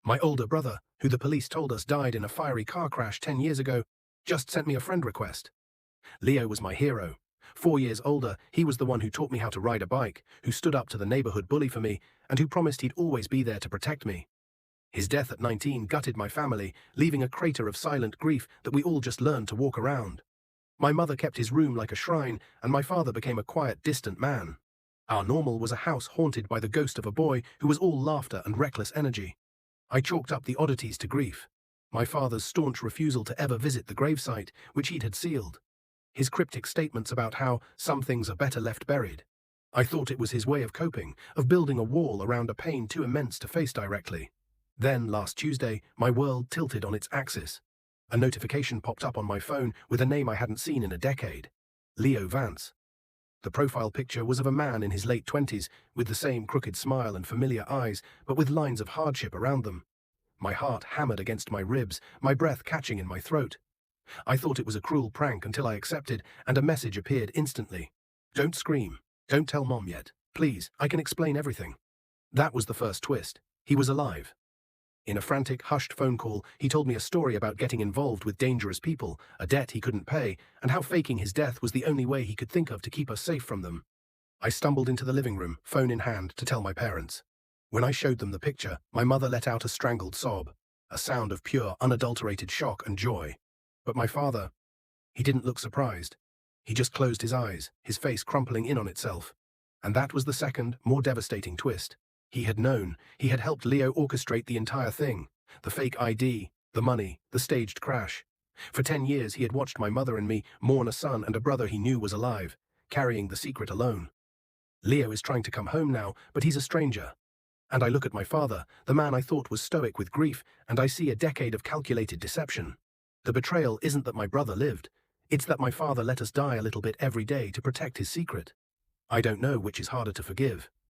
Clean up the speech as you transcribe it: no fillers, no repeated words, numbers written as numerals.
My older brother, who the police told us died in a fiery car crash 10 years ago, just sent me a friend request. Leo was my hero. 4 years older, he was the one who taught me how to ride a bike, who stood up to the neighborhood bully for me, and who promised he'd always be there to protect me. His death at 19 gutted my family, leaving a crater of silent grief that we all just learned to walk around. My mother kept his room like a shrine, and my father became a quiet, distant man. Our normal was a house haunted by the ghost of a boy who was all laughter and reckless energy. I chalked up the oddities to grief. My father's staunch refusal to ever visit the gravesite, which he'd had sealed. His cryptic statements about how some things are better left buried. I thought it was his way of coping, of building a wall around a pain too immense to face directly. Then, last Tuesday, my world tilted on its axis. A notification popped up on my phone with a name I hadn't seen in a decade. Leo Vance. The profile picture was of a man in his late 20s, with the same crooked smile and familiar eyes, but with lines of hardship around them. My heart hammered against my ribs, my breath catching in my throat. I thought it was a cruel prank until I accepted, and a message appeared instantly. Don't scream. Don't tell Mom yet. Please, I can explain everything. That was the first twist. He was alive. In a frantic, hushed phone call, he told me a story about getting involved with dangerous people, a debt he couldn't pay, and how faking his death was the only way he could think of to keep us safe from them. I stumbled into the living room, phone in hand, to tell my parents. When I showed them the picture, my mother let out a strangled sob, a sound of pure, unadulterated shock and joy. But my father, he didn't look surprised. He just closed his eyes, his face crumpling in on itself. And that was the second, more devastating twist. He had known. He had helped Leo orchestrate the entire thing. The fake ID, the money, the staged crash. For 10 years he had watched my mother and me mourn a son and a brother he knew was alive, carrying the secret alone. Leo is trying to come home now, but he's a stranger. And I look at my father, the man I thought was stoic with grief, and I see a decade of calculated deception. The betrayal isn't that my brother lived. It's that my father let us die a little bit every day to protect his secret. I don't know which is harder to forgive.